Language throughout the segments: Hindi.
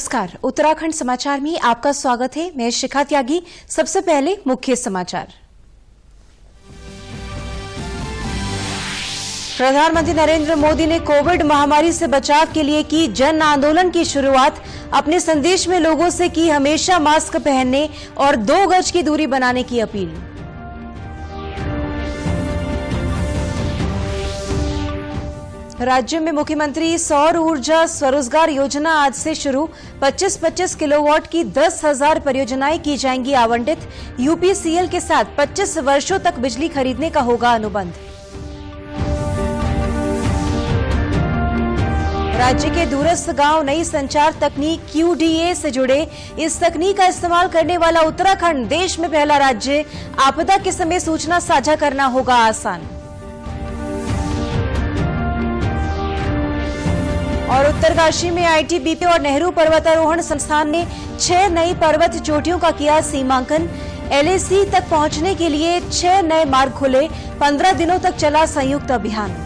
नमस्कार, उत्तराखंड समाचार में आपका स्वागत है। मैं शिखा त्यागी। सबसे पहले मुख्य समाचार। प्रधानमंत्री नरेंद्र मोदी ने कोविड महामारी से बचाव के लिए की जन आंदोलन की शुरुआत। अपने संदेश में लोगों से की हमेशा मास्क पहनने और 2 गज की दूरी बनाने की अपील। राज्य में मुख्यमंत्री सौर ऊर्जा स्वरोजगार योजना आज से शुरू। 25-25 किलोवाट की 10,000 परियोजनाएं की जाएंगी आवंटित। यूपीसीएल के साथ 25 वर्षों तक बिजली खरीदने का होगा अनुबंध। राज्य के दूरस्थ गांव नई संचार तकनीक QDA से जुड़े। इस तकनीक का इस्तेमाल करने वाला उत्तराखंड देश में पहला राज्य। आपदा के समय सूचना साझा करना होगा आसान। और उत्तरकाशी में ITBP और नेहरू पर्वतारोहण संस्थान ने 6 नई पर्वत चोटियों का किया सीमांकन। LAC तक पहुंचने के लिए 6 नए मार्ग खुले। 15 दिनों तक चला संयुक्त अभियान।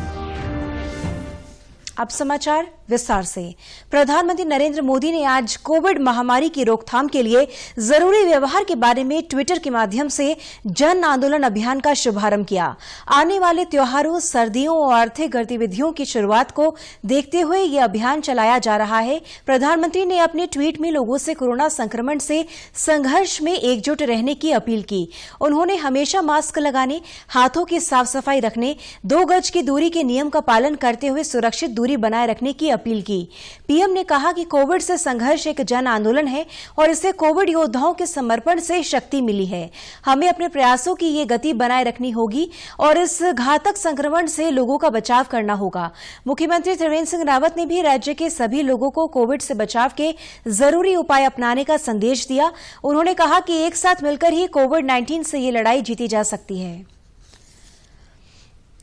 अब समाचार विस्तार से। प्रधानमंत्री नरेंद्र मोदी ने आज कोविड महामारी की रोकथाम के लिए जरूरी व्यवहार के बारे में ट्विटर के माध्यम से जन आंदोलन अभियान का शुभारंभ किया। आने वाले त्योहारों, सर्दियों और आर्थिक गतिविधियों की शुरुआत को देखते हुए यह अभियान चलाया जा रहा है। प्रधानमंत्री ने अपने ट्वीट में लोगों से कोरोना संक्रमण से संघर्ष में एकजुट रहने की अपील की। उन्होंने हमेशा मास्क लगाने, हाथों की साफ सफाई रखने, 2 गज की दूरी के नियम का पालन करते हुए सुरक्षित दूरी बनाए रखने की अपील की। पीएम ने कहा कि कोविड से संघर्ष एक जन आंदोलन है और इससे कोविड योद्धाओं के समर्पण से शक्ति मिली है। हमें अपने प्रयासों की ये गति बनाए रखनी होगी और इस घातक संक्रमण से लोगों का बचाव करना होगा। मुख्यमंत्री त्रिवेंद्र सिंह रावत ने भी राज्य के सभी लोगों को कोविड से बचाव के जरूरी उपाय अपनाने का संदेश दिया। उन्होंने कहा कि एक साथ मिलकर ही कोविड-19 से ये लड़ाई जीती जा सकती है।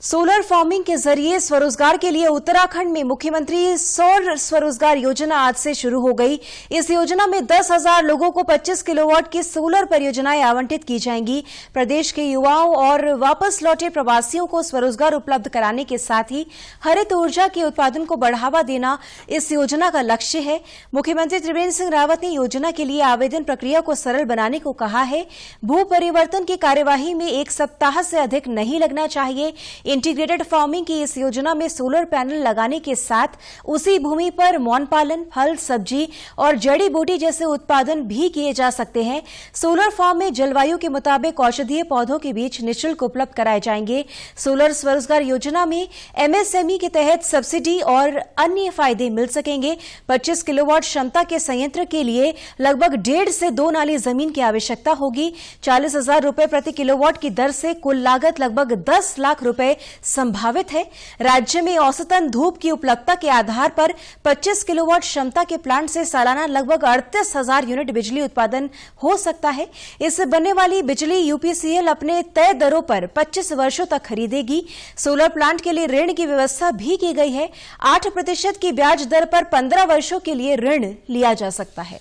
सोलर फार्मिंग के जरिए स्वरोजगार के लिए उत्तराखंड में मुख्यमंत्री सौर स्वरोजगार योजना आज से शुरू हो गई। इस योजना में 10,000 लोगों को 25 किलोवाट की सोलर परियोजनाएं आवंटित की जाएंगी। प्रदेश के युवाओं और वापस लौटे प्रवासियों को स्वरोजगार उपलब्ध कराने के साथ ही हरित ऊर्जा के उत्पादन को बढ़ावा देना इस योजना का लक्ष्य है। मुख्यमंत्री त्रिवेंद्र सिंह रावत ने योजना के लिए आवेदन प्रक्रिया को सरल बनाने को कहा है। भू परिवर्तन की कार्यवाही में 1 सप्ताह से अधिक नहीं लगना चाहिए। इंटीग्रेटेड फार्मिंग की इस योजना में सोलर पैनल लगाने के साथ उसी भूमि पर मौन पालन, फल, सब्जी और जड़ी बूटी जैसे उत्पादन भी किए जा सकते हैं। सोलर फार्म में जलवायु के मुताबिक औषधीय पौधों के बीज निःशुल्क उपलब्ध कराए जाएंगे। सोलर स्वरोजगार योजना में MSME के तहत सब्सिडी और अन्य फायदे मिल सकेंगे। 25 किलोवाट क्षमता के संयंत्र के लिए लगभग 1.5 से 2 नाली जमीन की आवश्यकता होगी। 40,000 रुपए प्रति किलोवाट की दर से कुल लागत लगभग 10 लाख रुपए संभावित है। राज्य में औसतन धूप की उपलब्धता के आधार पर 25 किलोवाट क्षमता के प्लांट से सालाना लगभग 38,000 यूनिट बिजली उत्पादन हो सकता है। इससे बनने वाली बिजली यूपीसीएल अपने तय दरों पर 25 वर्षों तक खरीदेगी। सोलर प्लांट के लिए ऋण की व्यवस्था भी की गई है। 8% की ब्याज दर पर 15 वर्षों के लिए ऋण लिया जा सकता है।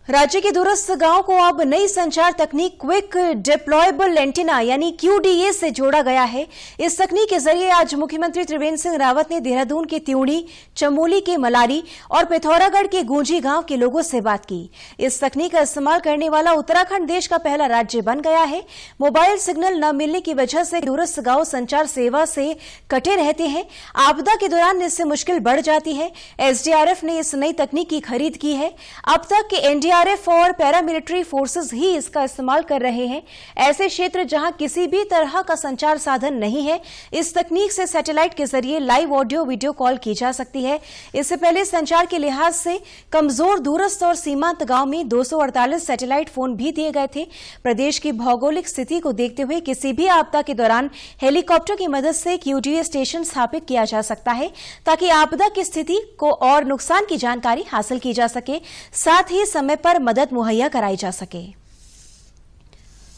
राज्य के दूरस्थ गांव को अब नई संचार तकनीक क्विक डिप्लॉयबल एंटीना यानी QDA से जोड़ा गया है। इस तकनीक के जरिए आज मुख्यमंत्री त्रिवेंद्र सिंह रावत ने देहरादून के त्यूणी, चमोली के मलारी और पिथौरागढ़ के गूंजी गांव के लोगों से बात की। इस तकनीक का इस्तेमाल करने वाला उत्तराखंड देश का पहला राज्य बन गया है। मोबाइल सिग्नल न मिलने की वजह से दूरस्थ गांव संचार सेवा से कटे रहते हैं। आपदा के दौरान इससे मुश्किल बढ़ जाती है। SDRF ने इस नई तकनीक की खरीद की है। अब तक के NDRF और पैरामिलिट्री फोर्सेस ही इसका इस्तेमाल कर रहे हैं। ऐसे क्षेत्र जहां किसी भी तरह का संचार साधन नहीं है, इस तकनीक से सैटेलाइट के जरिए लाइव ऑडियो वीडियो कॉल की जा सकती है। इससे पहले संचार के लिहाज से कमजोर दूरस्थ और सीमांत गांव में 248 सैटेलाइट फोन भी दिए गए थे। प्रदेश की भौगोलिक स्थिति को देखते हुए किसी भी आपदा के दौरान हेलीकॉप्टर की मदद से QDA स्टेशन स्थापित किया जा सकता है ताकि आपदा की स्थिति को और नुकसान की जानकारी हासिल की जा सके, साथ ही समय पर मदद मुहैया कराई जा सके।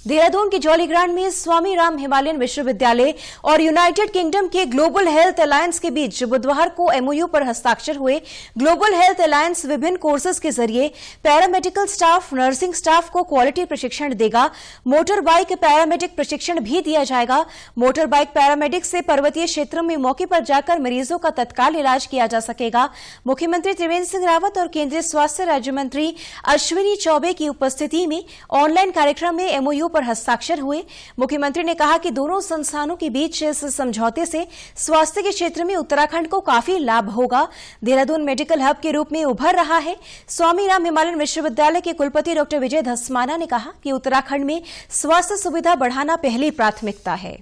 देहरादून के जॉलीग्रांट में स्वामी राम हिमालयन विश्वविद्यालय और यूनाइटेड किंगडम के ग्लोबल हेल्थ अलायंस के बीच बुधवार को एमओयू पर हस्ताक्षर हुए। ग्लोबल हेल्थ अलायंस विभिन्न कोर्सेज के जरिए पैरामेडिकल स्टाफ, नर्सिंग स्टाफ को क्वालिटी प्रशिक्षण देगा। मोटर बाइक पैरामेडिक प्रशिक्षण भी दिया जाएगा। मोटर बाइक पैरामेडिक से पर्वतीय क्षेत्रों में मौके पर जाकर मरीजों का तत्काल इलाज किया जा सकेगा। मुख्यमंत्री त्रिवेंद्र सिंह रावत और केंद्रीय स्वास्थ्य राज्य मंत्री अश्विनी चौबे की उपस्थिति में ऑनलाइन कार्यक्रम में एमओयू पर हस्ताक्षर हुए। मुख्यमंत्री ने कहा कि दोनों संस्थानों के बीच इस समझौते से स्वास्थ्य के क्षेत्र में उत्तराखंड को काफी लाभ होगा। देहरादून मेडिकल हब के रूप में उभर रहा है। स्वामी राम हिमालयन विश्वविद्यालय के कुलपति डॉक्टर विजय धस्माना ने कहा कि उत्तराखंड में स्वास्थ्य सुविधा बढ़ाना पहली प्राथमिकता है।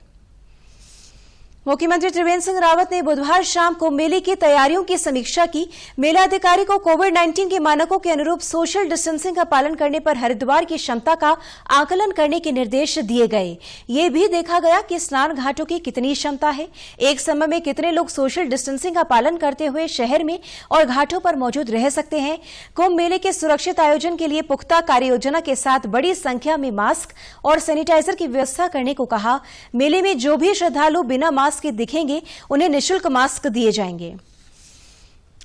मुख्यमंत्री त्रिवेंद्र सिंह रावत ने बुधवार शाम को मेले की तैयारियों की समीक्षा की। मेला अधिकारी को कोविड-19 के मानकों के अनुरूप सोशल डिस्टेंसिंग का पालन करने पर हरिद्वार की क्षमता का आकलन करने के निर्देश दिए गए। ये भी देखा गया कि स्नान घाटों की कितनी क्षमता है, एक समय में कितने लोग सोशल डिस्टेंसिंग का पालन करते हुए शहर में और घाटों पर मौजूद रह सकते हैं। कुंभ मेले के सुरक्षित आयोजन के लिए पुख्ता कार्य योजना के साथ बड़ी संख्या में मास्क और सैनिटाइजर की व्यवस्था करने को कहा। मेले में जो भी श्रद्धालु बिना मास्क के दिखेंगे उन्हें निःशुल्क मास्क दिए जाएंगे।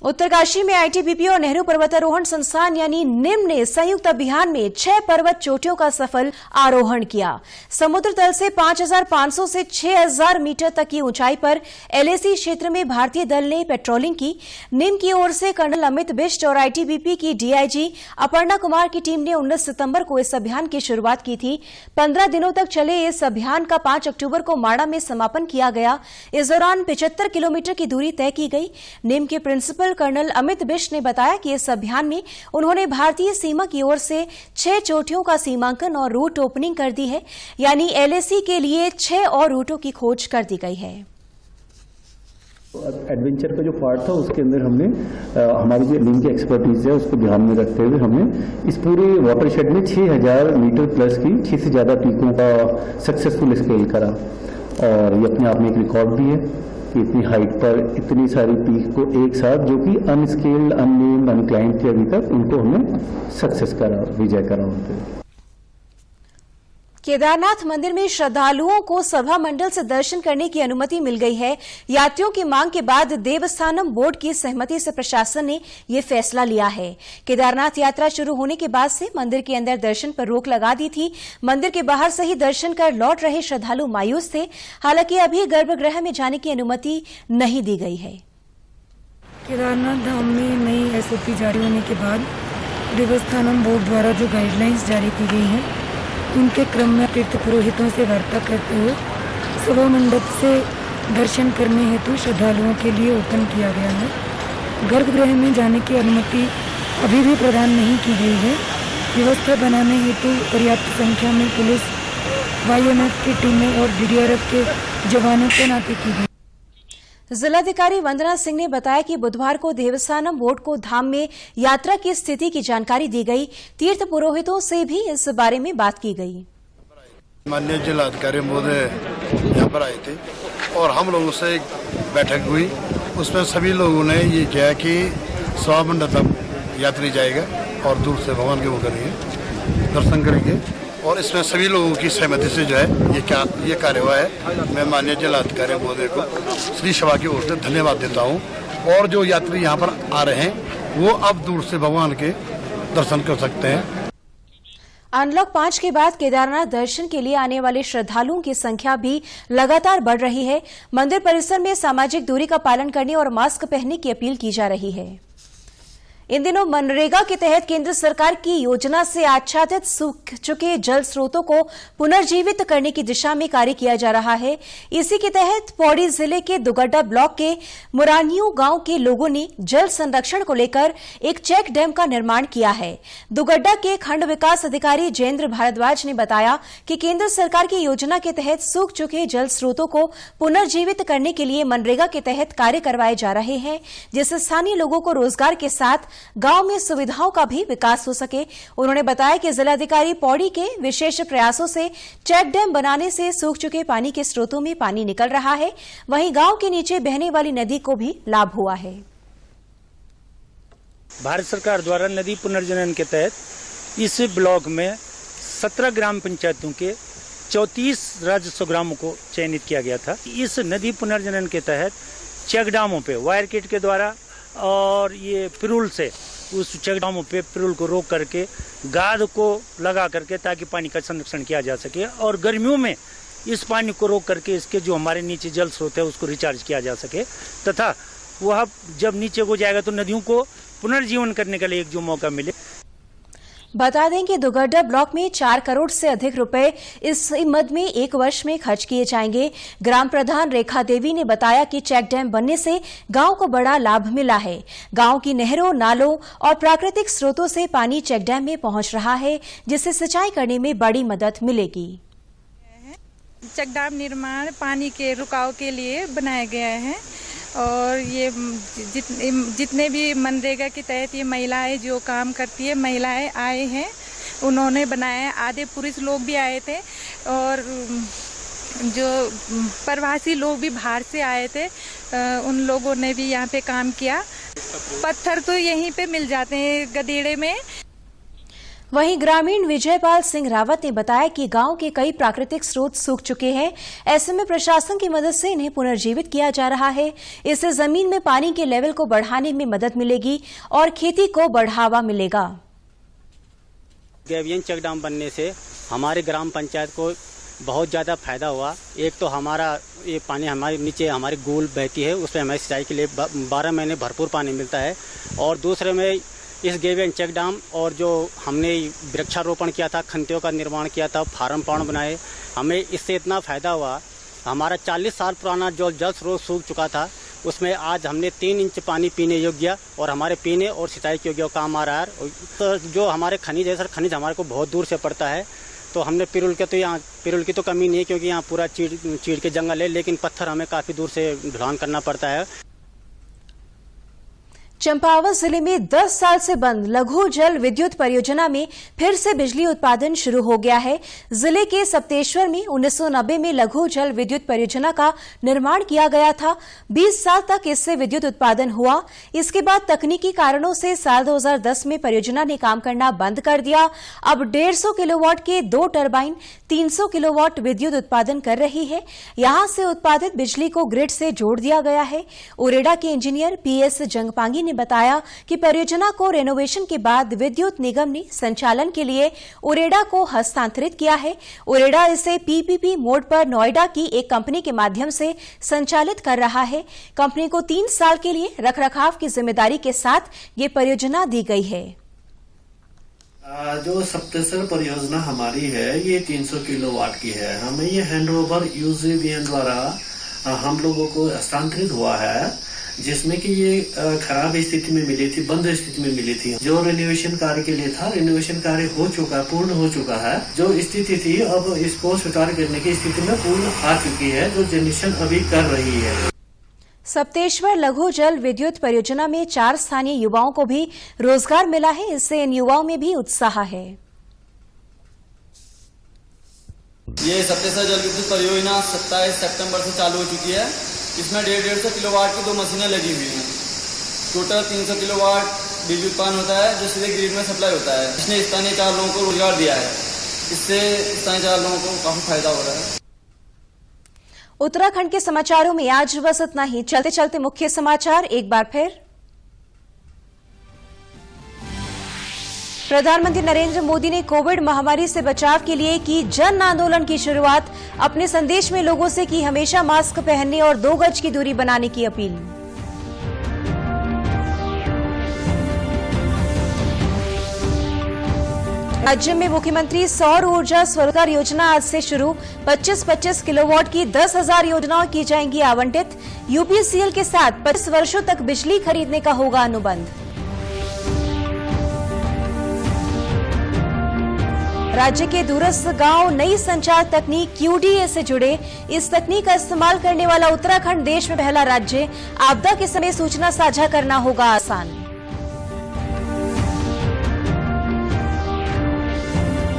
उत्तरकाशी में आईटीबीपी और नेहरू पर्वतारोहण संस्थान यानी निम ने संयुक्त अभियान में 6 पर्वत चोटियों का सफल आरोहण किया। समुद्र तल से 5,500 से 6,000 मीटर तक की ऊंचाई पर एलएसी क्षेत्र में भारतीय दल ने पेट्रोलिंग की। निम की ओर से कर्नल अमित बिष्ट और आईटीबीपी की डीआईजी अपर्णा कुमार की टीम ने 19 सितंबर को इस अभियान की शुरुआत की थी। 15 दिनों तक चले इस अभियान का 5 अक्टूबर को माड़ा में समापन किया गया। इस दौरान 75 किलोमीटर की दूरी तय की गई। निम के प्रिंसिपल कर्नल अमित बिष्ट ने बताया कि इस अभियान में उन्होंने भारतीय सीमा की ओर से 6 चोटियों का सीमांकन और रूट ओपनिंग कर दी है, यानी एलएसी के लिए 6 और रूटों की खोज कर दी गई है। एडवेंचर का जो पार्ट था उसके अंदर हमने हमारी जो निम की एक्सपर्टीज है उसको ध्यान में रखते हुए हमने इस पूरे वाटरशेड में 6,000 मीटर प्लस की 6 से ज्यादा पीकों का सक्सेसफुल स्केल करा। और ये अपने आप में एक रिकॉर्ड भी है कि इतनी हाइट पर इतनी सारी पीक को एक साथ, जो कि अनस्केल्ड, अननेम्ड, अनक्लाइम्ड थे अभी तक, उनको हमने सक्सेस करा, विजय करा उनके। केदारनाथ मंदिर में श्रद्धालुओं को सभा मंडल से दर्शन करने की अनुमति मिल गई है। यात्रियों की मांग के बाद देवस्थानम बोर्ड की सहमति से प्रशासन ने यह फैसला लिया है। केदारनाथ यात्रा शुरू होने के बाद से मंदिर के अंदर दर्शन पर रोक लगा दी थी। मंदिर के बाहर से ही दर्शन कर लौट रहे श्रद्धालु मायूस थे। हालांकि अभी गर्भगृह में जाने की अनुमति नहीं दी गई है। केदारनाथ धाम में नई एसओपी जारी होने के बाद देवस्थानम बोर्ड द्वारा जो गाइडलाइंस जारी की गई हैं, उनके क्रम में तीर्थ पुरोहितों से वार्ता करते हुए सभा मंडप से दर्शन करने हेतु श्रद्धालुओं के लिए ओपन किया गया है। गर्भगृह में जाने की अनुमति अभी भी प्रदान नहीं की गई है। व्यवस्था बनाने हेतु पर्याप्त संख्या में पुलिस, वायुसेना की टीमें और डीडीआरएफ के जवानों तैनाती की गई। जिलाधिकारी वंदना सिंह ने बताया कि बुधवार को देवस्थानम बोर्ड को धाम में यात्रा की स्थिति की जानकारी दी गई। तीर्थ पुरोहितों से भी इस बारे में बात की गई। माननीय जिलाधिकारी महोदय यहाँ पर आए थे और हम लोगों से एक बैठक हुई। उसमें सभी लोगों ने ये किया कि सभा मंडप तक यात्री जाएगा और दूर से भगवान के वो करेंगे, दर्शन करेंगे। और इसमें सभी लोगों की सहमति से जो है ये कार्य हुआ है। मैं माननीय जिलाधिकारी महोदय को श्री सभा की ओर से धन्यवाद देता हूँ। और जो यात्री यहाँ पर आ रहे हैं वो अब दूर से भगवान के दर्शन कर सकते हैं। अनलॉक 5 के बाद केदारनाथ दर्शन के लिए आने वाले श्रद्धालुओं की संख्या भी लगातार बढ़ रही है। मंदिर परिसर में सामाजिक दूरी का पालन करने और मास्क पहनने की अपील की जा रही है। इन दिनों मनरेगा के तहत केंद्र सरकार की योजना से आच्छादित सूख चुके जल स्रोतों को पुनर्जीवित करने की दिशा में कार्य किया जा रहा है। इसी के तहत पौड़ी जिले के दुगड्डा ब्लॉक के मुरानियों गांव के लोगों ने जल संरक्षण को लेकर एक चेक डैम का निर्माण किया है। दुगड्डा के खंड विकास अधिकारी जयेंद्र भारद्वाज ने बताया कि केंद्र सरकार की योजना के तहत सूख चुके जल स्रोतों को पुनर्जीवित करने के लिए मनरेगा के तहत कार्य करवाए जा रहे हैं, जिससे स्थानीय लोगों को रोजगार के साथ गांव में सुविधाओं का भी विकास हो सके। उन्होंने बताया कि जिलाधिकारी पौड़ी के विशेष प्रयासों से चेक डैम बनाने से सूख चुके पानी के स्रोतों में पानी निकल रहा है, वहीं गांव के नीचे बहने वाली नदी को भी लाभ हुआ है। भारत सरकार द्वारा नदी पुनर्जनन के तहत इस ब्लॉक में 17 ग्राम पंचायतों के 34 राजस्व ग्रामों को चयनित किया गया था। इस नदी पुनर्जनन के तहत चेक डामों पे वायर किट के द्वारा और ये पिरूल से उस चेक डामों पे पिरूल को रोक करके गाद को लगा करके ताकि पानी का संरक्षण किया जा सके और गर्मियों में इस पानी को रोक करके इसके जो हमारे नीचे जल स्रोत है उसको रिचार्ज किया जा सके तथा वह जब नीचे को जाएगा तो नदियों को पुनर्जीवन करने के लिए एक जो मौका मिले। बता दें कि दुगड्डा ब्लॉक में 4 करोड़ से अधिक रुपए इस मद में 1 वर्ष में खर्च किए जाएंगे। ग्राम प्रधान रेखा देवी ने बताया कि चेक डैम बनने से गांव को बड़ा लाभ मिला है। गांव की नहरों, नालों और प्राकृतिक स्रोतों से पानी चेक डैम में पहुंच रहा है, जिससे सिंचाई करने में बड़ी मदद मिलेगी। चेक डैम निर्माण पानी के रुकाव के लिए बनाया गया है और ये जितने भी मनरेगा के तहत ये महिलाएं जो काम करती है, महिलाएं आए हैं, उन्होंने बनाया। आधे पुरुष लोग भी आए थे और जो प्रवासी लोग भी बाहर से आए थे, उन लोगों ने भी यहाँ पे काम किया। पत्थर तो यहीं पे मिल जाते हैं गदेड़े में। वहीं ग्रामीण विजयपाल सिंह रावत ने बताया कि गांव के कई प्राकृतिक स्रोत सूख चुके हैं। ऐसे में प्रशासन की मदद से इन्हें पुनर्जीवित किया जा रहा है। इससे जमीन में पानी के लेवल को बढ़ाने में मदद मिलेगी और खेती को बढ़ावा मिलेगा। गैवियन चेक डैम बनने से हमारे ग्राम पंचायत को बहुत ज़्यादा फायदा हुआ। एक तो हमारा ये पानी हमारे नीचे हमारी गूल बहती है, उसमें हमारी सिंचाई के लिए 12 महीने भरपूर पानी मिलता है। और दूसरे में इस गैवियन चेक डैम और जो हमने वृक्षारोपण किया था, खंतियों का निर्माण किया था, फार्म पाउंड बनाए, हमें इससे इतना फायदा हुआ। हमारा 40 साल पुराना जो जल स्रोत सूख चुका था, उसमें आज हमने 3 इंच पानी पीने योग्य और हमारे पीने और सिंचाई के योग्य काम आ रहा है। तो जो हमारे खनिज है सर, खनिज हमारे को बहुत दूर से पड़ता है। तो हमने पिरूल की तो कमी नहीं है क्योंकि यहाँ पूरा चीड़ के जंगल है, लेकिन पत्थर हमें काफ़ी दूर से ढुलान करना पड़ता है। चंपावत जिले में 10 साल से बंद लघु जल विद्युत परियोजना में फिर से बिजली उत्पादन शुरू हो गया है। जिले के सप्तेश्वर में 1990 में लघु जल विद्युत परियोजना का निर्माण किया गया था। 20 साल तक इससे विद्युत उत्पादन हुआ। इसके बाद तकनीकी कारणों से साल 2010 में परियोजना ने काम करना बंद कर दिया। अब 150 किलोवाट के 2 टरबाइन 300 किलोवाट विद्युत उत्पादन कर रही है। यहां से उत्पादित बिजली को ग्रिड से जोड़ दिया गया है। उरेडा के इंजीनियर PS जंगपांगी ने बताया कि परियोजना को रेनोवेशन के बाद विद्युत निगम ने संचालन के लिए उरेडा को हस्तांतरित किया है। उरेडा इसे PPP मोड पर नोएडा की एक कंपनी के माध्यम से संचालित कर रहा है। कंपनी को 3 साल के लिए रखरखाव की जिम्मेदारी के साथ ये परियोजना दी गई है। जो सप्तेश्वर परियोजना हमारी है, ये 300 किलोवाट की है। हमें ये हैंडओवर UGVN द्वारा हम लोगों को हस्तांतरित हुआ है, जिसमें कि ये खराब स्थिति में मिली थी, बंद स्थिति में मिली थी। जो रिनोवेशन कार्य के लिए था, रिनोवेशन कार्य हो चुका, पूर्ण हो चुका है। जो स्थिति थी, अब इसको स्वीकार करने की स्थिति में पूर्ण आ चुकी है, जो जनरेशन अभी कर रही है। सप्तेश्वर लघु जल विद्युत परियोजना में 4 स्थानीय युवाओं को भी रोजगार मिला है। इससे इन युवाओं में भी उत्साह है। ये सप्तेश्वर जल विद्युत परियोजना 27 सितंबर से चालू हो चुकी है। इसमें 150 किलोवाट की 2 मशीनें लगी हुई हैं। टोटल 300 किलोवाट बिजली उत्पादन होता है, जो सीधे ग्रिड में सप्लाई होता है। इसने स्थानीय 4 लोगों को रोजगार दिया है। इससे स्थानीय 4 लोगों को काफी फायदा हो रहा है। उत्तराखंड के समाचारों में आज बस इतना ही। चलते चलते मुख्य समाचार एक बार फिर। प्रधानमंत्री नरेंद्र मोदी ने कोविड महामारी से बचाव के लिए की जन आंदोलन की शुरुआत। अपने संदेश में लोगों से की हमेशा मास्क पहनने और 2 गज की दूरी बनाने की अपील। राज्य में मुख्यमंत्री सौर ऊर्जा स्वरोजगार योजना आज से शुरू। 25-25 किलोवाट की 10,000 योजनाओं की जाएंगी आवंटित। UPCL के साथ 25 वर्षों तक बिजली खरीदने का होगा अनुबंध। राज्य के दूरस्थ गांव नई संचार तकनीक QDA से जुड़े। इस तकनीक का इस्तेमाल करने वाला उत्तराखंड देश में पहला राज्य। आपदा के समय सूचना साझा करना होगा आसान।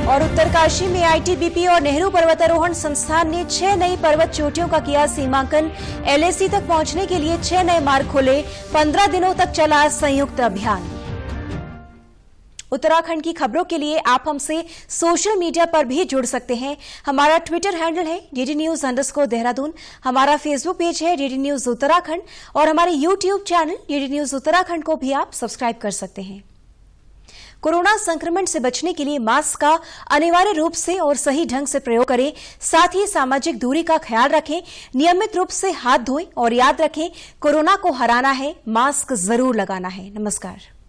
और उत्तरकाशी में ITBP और नेहरू पर्वतारोहण संस्थान ने 6 नई पर्वत चोटियों का किया सीमांकन। LAC तक पहुंचने के लिए 6 नए मार्ग खोले। 15 दिनों तक चला संयुक्त अभियान। उत्तराखंड की खबरों के लिए आप हमसे सोशल मीडिया पर भी जुड़ सकते हैं। हमारा ट्विटर हैंडल है DDNews_देहरादून, हमारा फेसबुक पेज है DD News उत्तराखंड और हमारे YouTube channel DD News Uttarakhand को भी आप सब्सक्राइब कर सकते हैं। कोरोना संक्रमण से बचने के लिए मास्क का अनिवार्य रूप से और सही ढंग से प्रयोग करें। साथ ही सामाजिक दूरी का ख्याल रखें, नियमित रूप से हाथ धोएं और याद रखें, कोरोना को हराना है, मास्क जरूर लगाना है। नमस्कार।